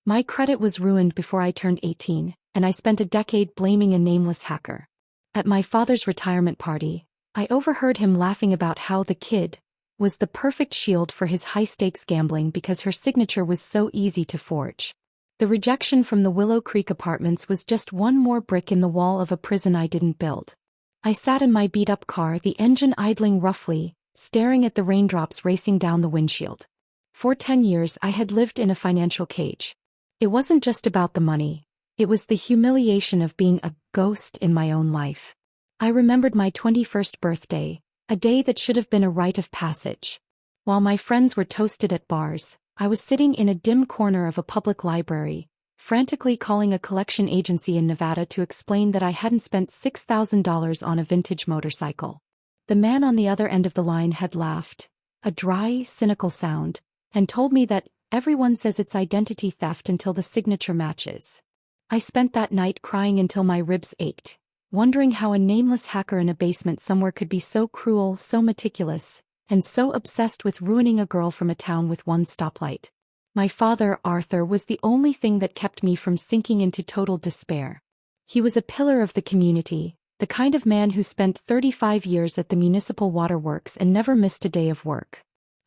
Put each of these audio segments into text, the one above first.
My credit was ruined before I turned 18, and I spent a decade blaming a nameless hacker. At my father's retirement party, I overheard him laughing about how the kid was the perfect shield for his high-stakes gambling because her signature was so easy to forge. The rejection from the Willow Creek Apartments was just one more brick in the wall of a prison I didn't build. I sat in my beat-up car, the engine idling roughly, staring at the raindrops racing down the windshield. For 10 years I had lived in a financial cage. It wasn't just about the money. It was the humiliation of being a ghost in my own life. I remembered my 21st birthday, a day that should have been a rite of passage. While my friends were toasted at bars, I was sitting in a dim corner of a public library, frantically calling a collection agency in Nevada to explain that I hadn't spent $6,000 on a vintage motorcycle. The man on the other end of the line had laughed, a dry, cynical sound, and told me that everyone says it's identity theft until the signature matches. I spent that night crying until my ribs ached, wondering how a nameless hacker in a basement somewhere could be so cruel, so meticulous, and so obsessed with ruining a girl from a town with one stoplight. My father, Arthur, was the only thing that kept me from sinking into total despair. He was a pillar of the community, the kind of man who spent 35 years at the municipal waterworks and never missed a day of work.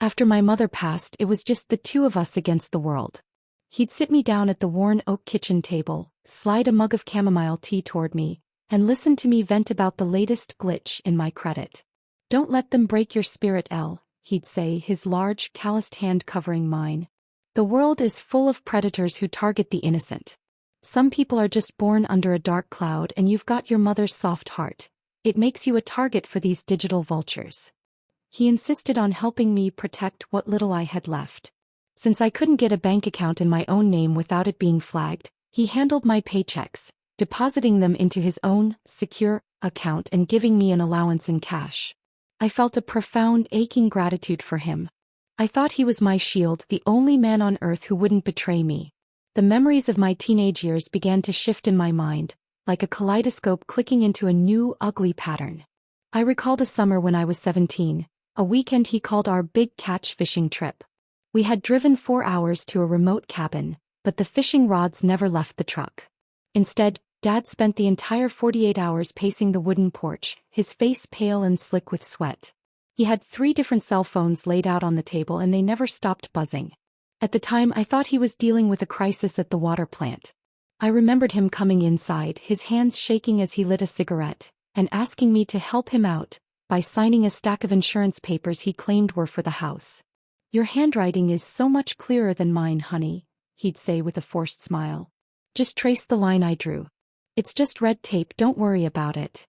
After my mother passed, it was just the two of us against the world. He'd sit me down at the worn oak kitchen table, slide a mug of chamomile tea toward me, and listen to me vent about the latest glitch in my credit. "Don't let them break your spirit, Elle," he'd say, his large, calloused hand covering mine. "The world is full of predators who target the innocent. Some people are just born under a dark cloud, and you've got your mother's soft heart. It makes you a target for these digital vultures." He insisted on helping me protect what little I had left. Since I couldn't get a bank account in my own name without it being flagged, he handled my paychecks, depositing them into his own, secure, account and giving me an allowance in cash. I felt a profound, aching gratitude for him. I thought he was my shield, the only man on earth who wouldn't betray me. The memories of my teenage years began to shift in my mind, like a kaleidoscope clicking into a new, ugly pattern. I recalled a summer when I was 17, a weekend he called our big catch fishing trip. We had driven 4 hours to a remote cabin, but the fishing rods never left the truck. Instead, Dad spent the entire 48 hours pacing the wooden porch, his face pale and slick with sweat. He had 3 different cell phones laid out on the table and they never stopped buzzing. At the time, I thought he was dealing with a crisis at the water plant. I remembered him coming inside, his hands shaking as he lit a cigarette, and asking me to help him out by signing a stack of insurance papers he claimed were for the house. "Your handwriting is so much clearer than mine, honey," he'd say with a forced smile. "Just trace the line I drew. It's just red tape, don't worry about it."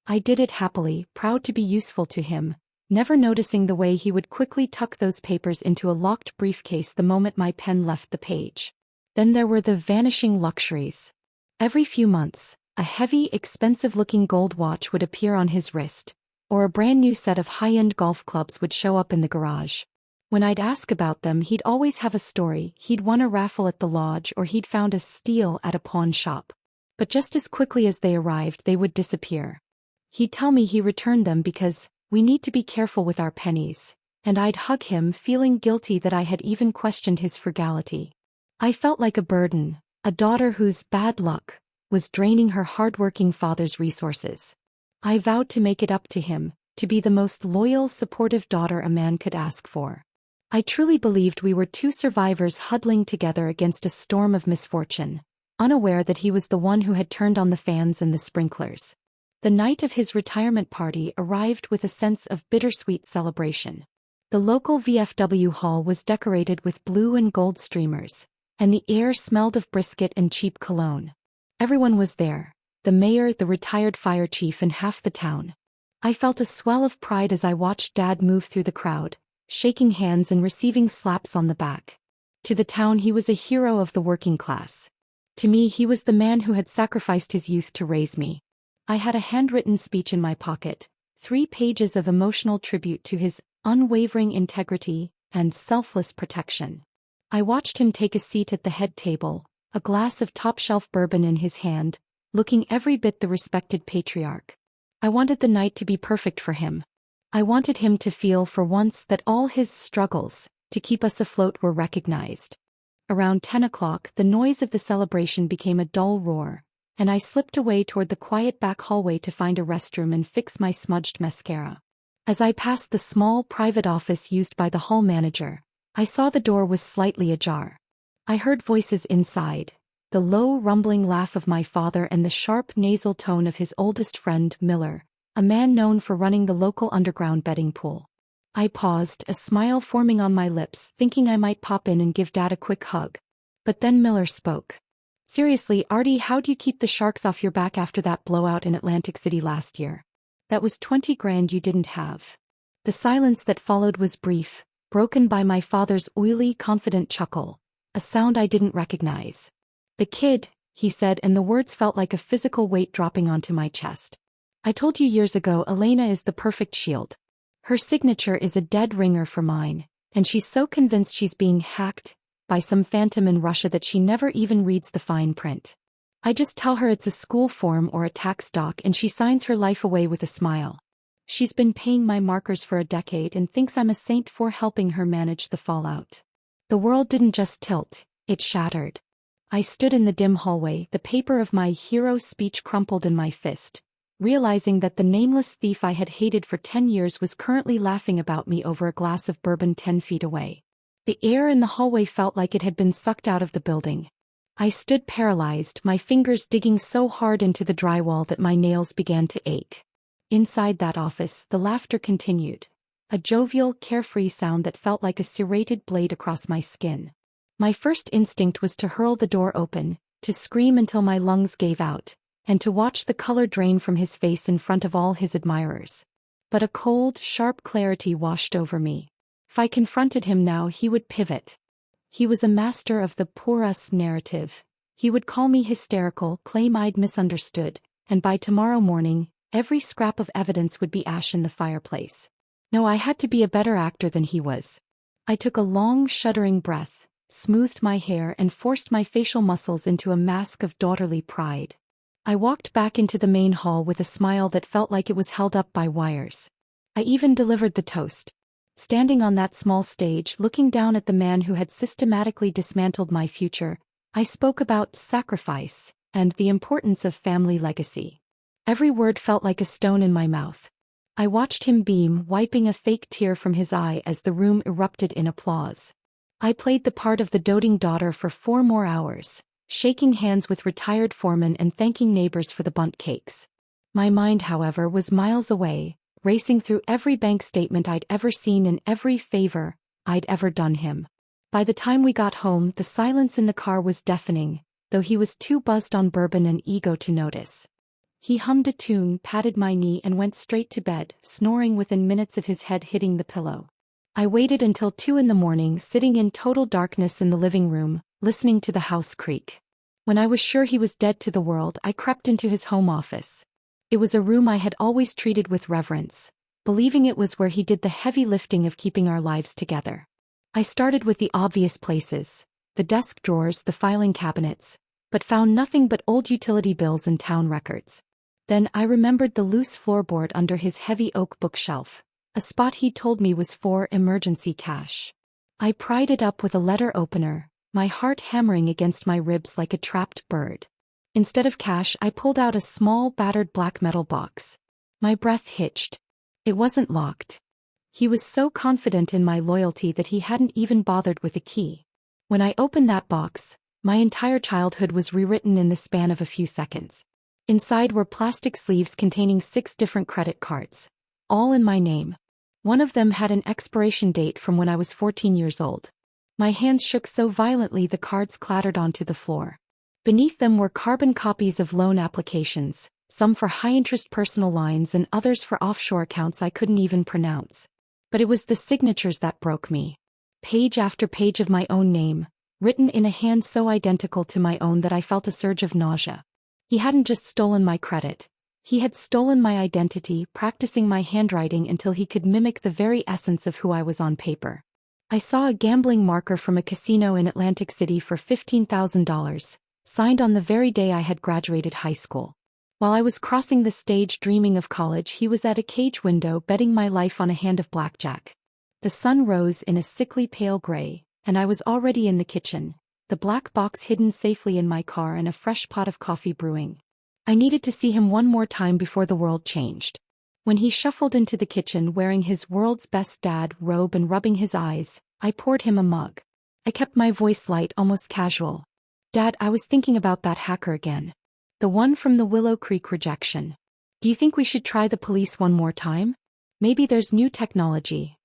I did it happily, proud to be useful to him, never noticing the way he would quickly tuck those papers into a locked briefcase the moment my pen left the page. Then there were the vanishing luxuries. Every few months, a heavy, expensive-looking gold watch would appear on his wrist, or a brand new set of high-end golf clubs would show up in the garage. When I'd ask about them, he'd always have a story. He'd won a raffle at the lodge or he'd found a steal at a pawn shop. But just as quickly as they arrived, they would disappear. He'd tell me he returned them because we need to be careful with our pennies, and I'd hug him, feeling guilty that I had even questioned his frugality. I felt like a burden, a daughter whose bad luck was draining her hard-working father's resources. I vowed to make it up to him, to be the most loyal, supportive daughter a man could ask for. I truly believed we were 2 survivors huddling together against a storm of misfortune, unaware that he was the one who had turned on the fans and the sprinklers. The night of his retirement party arrived with a sense of bittersweet celebration. The local VFW hall was decorated with blue and gold streamers, and the air smelled of brisket and cheap cologne. Everyone was there, the mayor, the retired fire chief, and half the town. I felt a swell of pride as I watched Dad move through the crowd, shaking hands and receiving slaps on the back. To the town, he was a hero of the working class. To me, he was the man who had sacrificed his youth to raise me. I had a handwritten speech in my pocket, 3 pages of emotional tribute to his unwavering integrity and selfless protection. I watched him take a seat at the head table, a glass of top-shelf bourbon in his hand, looking every bit the respected patriarch. I wanted the night to be perfect for him. I wanted him to feel for once that all his struggles to keep us afloat were recognized. Around 10 o'clock, the noise of the celebration became a dull roar, and I slipped away toward the quiet back hallway to find a restroom and fix my smudged mascara. As I passed the small private office used by the hall manager, I saw the door was slightly ajar. I heard voices inside, the low rumbling laugh of my father and the sharp nasal tone of his oldest friend, Miller, a man known for running the local underground betting pool. I paused, a smile forming on my lips, thinking I might pop in and give Dad a quick hug. But then Miller spoke. "Seriously, Artie, how'd you keep the sharks off your back after that blowout in Atlantic City last year? That was 20 grand you didn't have." The silence that followed was brief, broken by my father's oily, confident chuckle, a sound I didn't recognize. "The kid," he said, and the words felt like a physical weight dropping onto my chest. "I told you years ago Elena is the perfect shield. Her signature is a dead ringer for mine, and she's so convinced she's being hacked by some phantom in Russia that she never even reads the fine print. I just tell her it's a school form or a tax doc and she signs her life away with a smile. She's been paying my markers for a decade and thinks I'm a saint for helping her manage the fallout." The world didn't just tilt, it shattered. I stood in the dim hallway, the paper of my hero speech crumpled in my fist, realizing that the nameless thief I had hated for 10 years was currently laughing about me over a glass of bourbon 10 feet away. The air in the hallway felt like it had been sucked out of the building. I stood paralyzed, my fingers digging so hard into the drywall that my nails began to ache. Inside that office, the laughter continued, a jovial, carefree sound that felt like a serrated blade across my skin. My first instinct was to hurl the door open, to scream until my lungs gave out, and to watch the color drain from his face in front of all his admirers. But a cold, sharp clarity washed over me. If I confronted him now, he would pivot. He was a master of the poor us narrative. He would call me hysterical, claim I'd misunderstood, and by tomorrow morning, every scrap of evidence would be ash in the fireplace. No, I had to be a better actor than he was. I took a long, shuddering breath, smoothed my hair and forced my facial muscles into a mask of daughterly pride. I walked back into the main hall with a smile that felt like it was held up by wires. I even delivered the toast. Standing on that small stage, looking down at the man who had systematically dismantled my future, I spoke about sacrifice and the importance of family legacy. Every word felt like a stone in my mouth. I watched him beam, wiping a fake tear from his eye as the room erupted in applause. I played the part of the doting daughter for 4 more hours, shaking hands with retired foremen and thanking neighbors for the bundt cakes. My mind, however, was miles away, racing through every bank statement I'd ever seen and every favor I'd ever done him. By the time we got home, the silence in the car was deafening, though he was too buzzed on bourbon and ego to notice. He hummed a tune, patted my knee and went straight to bed, snoring within minutes of his head hitting the pillow. I waited until 2 in the morning, sitting in total darkness in the living room, listening to the house creak. When I was sure he was dead to the world, I crept into his home office. It was a room I had always treated with reverence, believing it was where he did the heavy lifting of keeping our lives together. I started with the obvious places, the desk drawers, the filing cabinets, but found nothing but old utility bills and town records. Then I remembered the loose floorboard under his heavy oak bookshelf, a spot he told me was for emergency cash. I pried it up with a letter opener, my heart hammering against my ribs like a trapped bird. Instead of cash, I pulled out a small, battered black metal box. My breath hitched. It wasn't locked. He was so confident in my loyalty that he hadn't even bothered with a key. When I opened that box, my entire childhood was rewritten in the span of a few seconds. Inside were plastic sleeves containing 6 different credit cards, all in my name. One of them had an expiration date from when I was 14 years old. My hands shook so violently the cards clattered onto the floor. Beneath them were carbon copies of loan applications, some for high-interest personal lines and others for offshore accounts I couldn't even pronounce. But it was the signatures that broke me. Page after page of my own name, written in a hand so identical to my own that I felt a surge of nausea. He hadn't just stolen my credit. He had stolen my identity, practicing my handwriting until he could mimic the very essence of who I was on paper. I saw a gambling marker from a casino in Atlantic City for $15,000, signed on the very day I had graduated high school. While I was crossing the stage dreaming of college, he was at a cage window betting my life on a hand of blackjack. The sun rose in a sickly pale gray, and I was already in the kitchen, the black box hidden safely in my car and a fresh pot of coffee brewing. I needed to see him one more time before the world changed. When he shuffled into the kitchen wearing his world's best dad robe and rubbing his eyes, I poured him a mug. I kept my voice light, almost casual. "Dad, I was thinking about that hacker again. The one from the Willow Creek rejection. Do you think we should try the police one more time? Maybe there's new technology."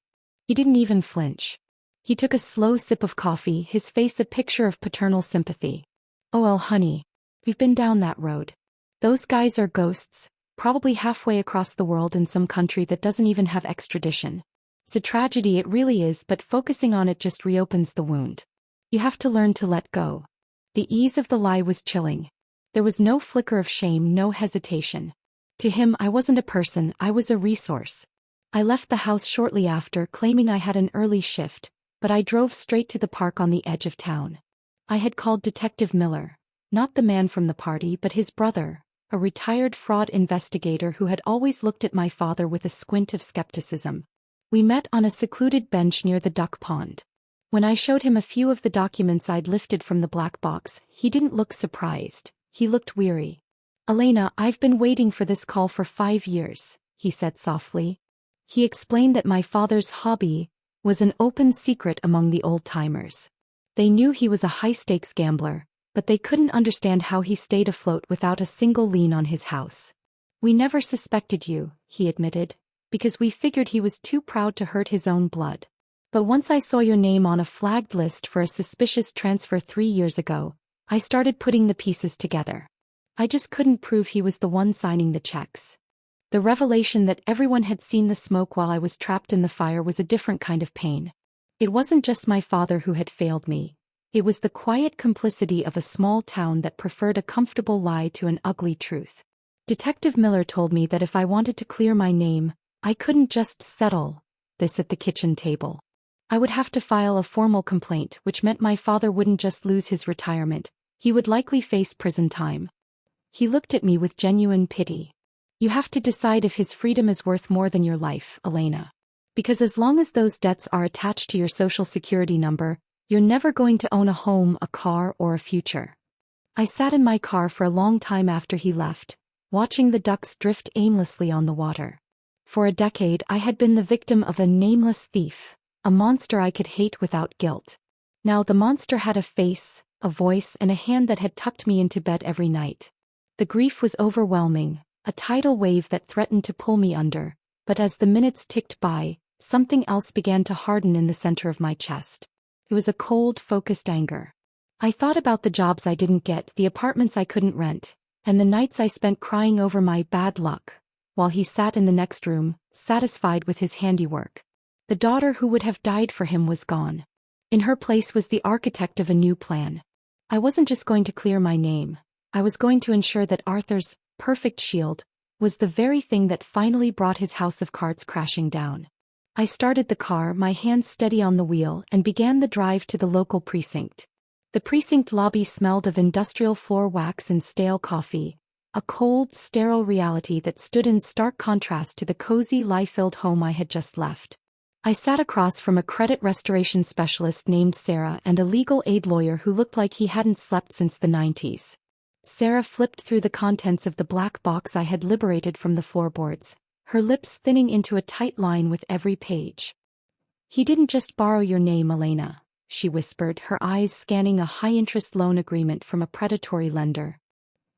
He didn't even flinch. He took a slow sip of coffee, his face a picture of paternal sympathy. "Oh well, honey. We've been down that road. Those guys are ghosts, probably halfway across the world in some country that doesn't even have extradition. It's a tragedy, it really is, but focusing on it just reopens the wound. You have to learn to let go." The ease of the lie was chilling. There was no flicker of shame, no hesitation. To him, I wasn't a person, I was a resource. I left the house shortly after, claiming I had an early shift, but I drove straight to the park on the edge of town. I had called Detective Miller, not the man from the party but his brother, a retired fraud investigator who had always looked at my father with a squint of skepticism. We met on a secluded bench near the duck pond. When I showed him a few of the documents I'd lifted from the black box, he didn't look surprised, he looked weary. "Elena, I've been waiting for this call for 5 years, he said softly. He explained that my father's hobby was an open secret among the old-timers. They knew he was a high-stakes gambler, but they couldn't understand how he stayed afloat without a single lien on his house. "We never suspected you," he admitted, "because we figured he was too proud to hurt his own blood. But once I saw your name on a flagged list for a suspicious transfer 3 years ago, I started putting the pieces together. I just couldn't prove he was the one signing the checks." The revelation that everyone had seen the smoke while I was trapped in the fire was a different kind of pain. It wasn't just my father who had failed me. It was the quiet complicity of a small town that preferred a comfortable lie to an ugly truth. Detective Miller told me that if I wanted to clear my name, I couldn't just settle this at the kitchen table. I would have to file a formal complaint, which meant my father wouldn't just lose his retirement, he would likely face prison time. He looked at me with genuine pity. "You have to decide if his freedom is worth more than your life, Elena. Because as long as those debts are attached to your social security number, you're never going to own a home, a car, or a future." I sat in my car for a long time after he left, watching the ducks drift aimlessly on the water. For a decade I had been the victim of a nameless thief, a monster I could hate without guilt. Now the monster had a face, a voice, and a hand that had tucked me into bed every night. The grief was overwhelming, a tidal wave that threatened to pull me under, but as the minutes ticked by, something else began to harden in the center of my chest. It was a cold, focused anger. I thought about the jobs I didn't get, the apartments I couldn't rent, and the nights I spent crying over my bad luck, while he sat in the next room, satisfied with his handiwork. The daughter who would have died for him was gone. In her place was the architect of a new plan. I wasn't just going to clear my name, I was going to ensure that Arthur's perfect shield was the very thing that finally brought his house of cards crashing down. I started the car, my hands steady on the wheel, and began the drive to the local precinct. The precinct lobby smelled of industrial floor wax and stale coffee, a cold, sterile reality that stood in stark contrast to the cozy, life-filled home I had just left. I sat across from a credit restoration specialist named Sarah and a legal aid lawyer who looked like he hadn't slept since the 90s. Sarah flipped through the contents of the black box I had liberated from the floorboards, her lips thinning into a tight line with every page. "He didn't just borrow your name, Elena," she whispered, her eyes scanning a high-interest loan agreement from a predatory lender.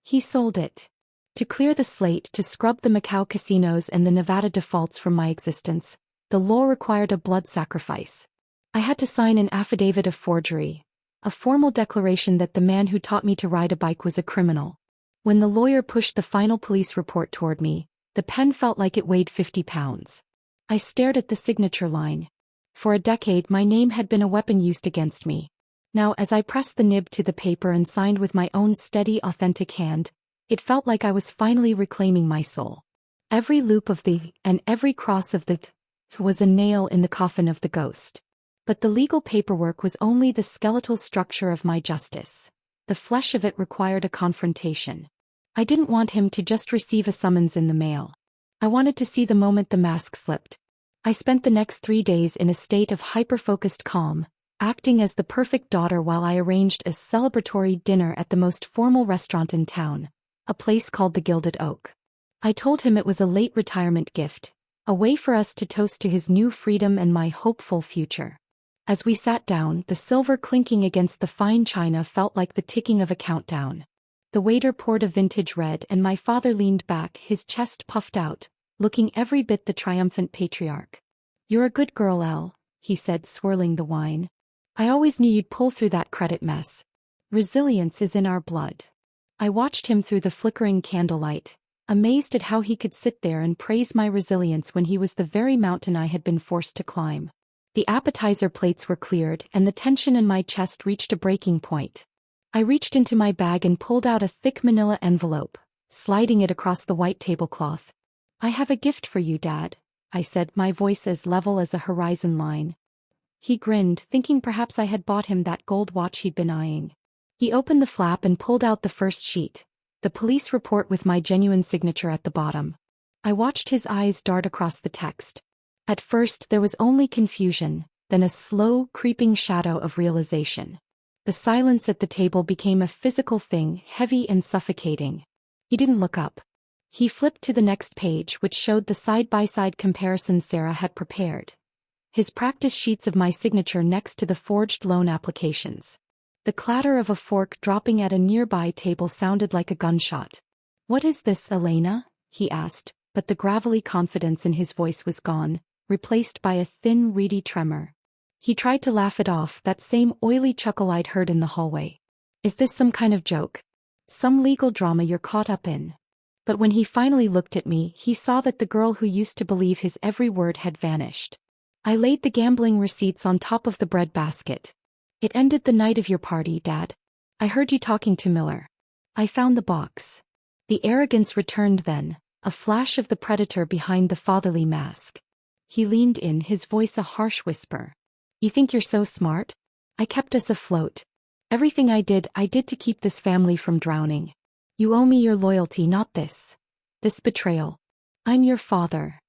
"He sold it. To clear the slate, to scrub the Macau casinos and the Nevada defaults from my existence, the law required a blood sacrifice. I had to sign an affidavit of forgery, a formal declaration that the man who taught me to ride a bike was a criminal. When the lawyer pushed the final police report toward me, the pen felt like it weighed 50 pounds. I stared at the signature line. For a decade my name had been a weapon used against me. Now as I pressed the nib to the paper and signed with my own steady, authentic hand, it felt like I was finally reclaiming my soul. Every loop of the and every cross of the was a nail in the coffin of the ghost. But the legal paperwork was only the skeletal structure of my justice. The flesh of it required a confrontation. I didn't want him to just receive a summons in the mail. I wanted to see the moment the mask slipped. I spent the next 3 days in a state of hyper-focused calm, acting as the perfect daughter while I arranged a celebratory dinner at the most formal restaurant in town, a place called the Gilded Oak. I told him it was a late retirement gift, a way for us to toast to his new freedom and my hopeful future. As we sat down, the silver clinking against the fine china felt like the ticking of a countdown. The waiter poured a vintage red and my father leaned back, his chest puffed out, looking every bit the triumphant patriarch. "You're a good girl, Elle," he said, swirling the wine. "I always knew you'd pull through that credit mess. Resilience is in our blood." I watched him through the flickering candlelight, amazed at how he could sit there and praise my resilience when he was the very mountain I had been forced to climb. The appetizer plates were cleared and the tension in my chest reached a breaking point. I reached into my bag and pulled out a thick manila envelope, sliding it across the white tablecloth. "I have a gift for you, Dad," I said, my voice as level as a horizon line. He grinned, thinking perhaps I had bought him that gold watch he'd been eyeing. He opened the flap and pulled out the first sheet, the police report with my genuine signature at the bottom. I watched his eyes dart across the text. At first there was only confusion, then a slow, creeping shadow of realization. The silence at the table became a physical thing, heavy and suffocating. He didn't look up. He flipped to the next page, which showed the side-by-side comparison Sarah had prepared. His practice sheets of my signature next to the forged loan applications. The clatter of a fork dropping at a nearby table sounded like a gunshot. "What is this, Elena?" he asked, but the gravelly confidence in his voice was gone, replaced by a thin, reedy tremor. He tried to laugh it off, that same oily chuckle I'd heard in the hallway. "Is this some kind of joke? Some legal drama you're caught up in?" But when he finally looked at me, he saw that the girl who used to believe his every word had vanished. I laid the gambling receipts on top of the bread basket. "It ended the night of your party, Dad. I heard you talking to Miller. I found the box." The arrogance returned then, a flash of the predator behind the fatherly mask. He leaned in, his voice a harsh whisper. "You think you're so smart? I kept us afloat. Everything I did to keep this family from drowning. You owe me your loyalty, not this betrayal. I'm your father."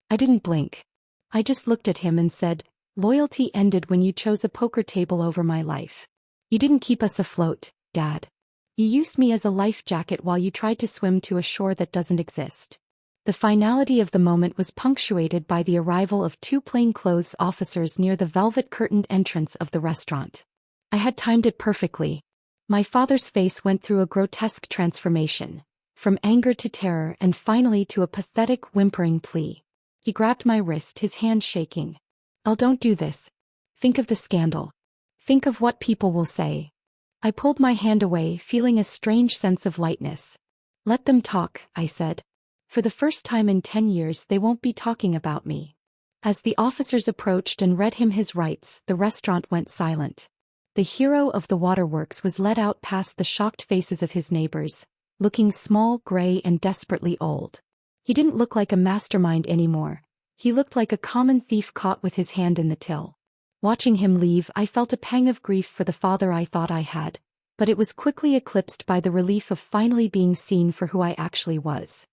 I didn't blink. I just looked at him and said, "Loyalty ended when you chose a poker table over my life. You didn't keep us afloat, Dad. You used me as a life jacket while you tried to swim to a shore that doesn't exist." The finality of the moment was punctuated by the arrival of two plainclothes officers near the velvet-curtained entrance of the restaurant. I had timed it perfectly. My father's face went through a grotesque transformation, from anger to terror and finally to a pathetic, whimpering plea. He grabbed my wrist, his hand shaking. "Oh, don't do this. Think of the scandal. Think of what people will say." I pulled my hand away, feeling a strange sense of lightness. "Let them talk," I said. "For the first time in 10 years they won't be talking about me." As the officers approached and read him his rights, the restaurant went silent. The hero of the waterworks was led out past the shocked faces of his neighbors, looking small, gray, and desperately old. He didn't look like a mastermind anymore. He looked like a common thief caught with his hand in the till. Watching him leave, I felt a pang of grief for the father I thought I had, but it was quickly eclipsed by the relief of finally being seen for who I actually was.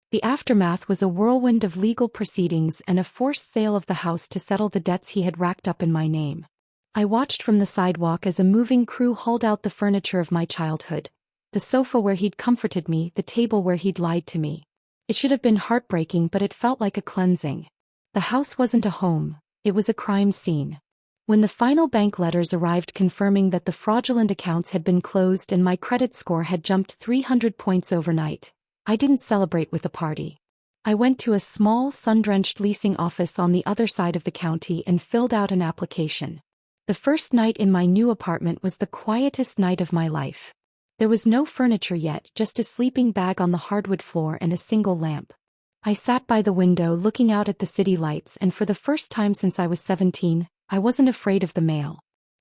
The aftermath was a whirlwind of legal proceedings and a forced sale of the house to settle the debts he had racked up in my name. I watched from the sidewalk as a moving crew hauled out the furniture of my childhood, the sofa where he'd comforted me, the table where he'd lied to me. It should have been heartbreaking, but it felt like a cleansing. The house wasn't a home, it was a crime scene. When the final bank letters arrived confirming that the fraudulent accounts had been closed and my credit score had jumped 300 points overnight, I didn't celebrate with a party. I went to a small, sun-drenched leasing office on the other side of the county and filled out an application. The first night in my new apartment was the quietest night of my life. There was no furniture yet, just a sleeping bag on the hardwood floor and a single lamp. I sat by the window looking out at the city lights, and for the first time since I was 17, I wasn't afraid of the mail.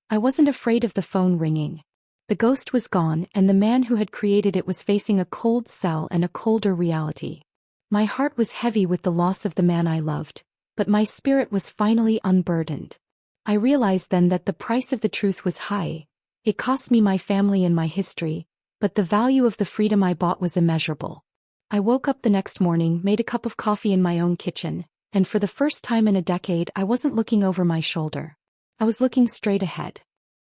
I wasn't afraid of the phone ringing. The ghost was gone, and the man who had created it was facing a cold cell and a colder reality. My heart was heavy with the loss of the man I loved, but my spirit was finally unburdened. I realized then that the price of the truth was high. It cost me my family and my history, but the value of the freedom I bought was immeasurable. I woke up the next morning, made a cup of coffee in my own kitchen, and for the first time in a decade I wasn't looking over my shoulder. I was looking straight ahead.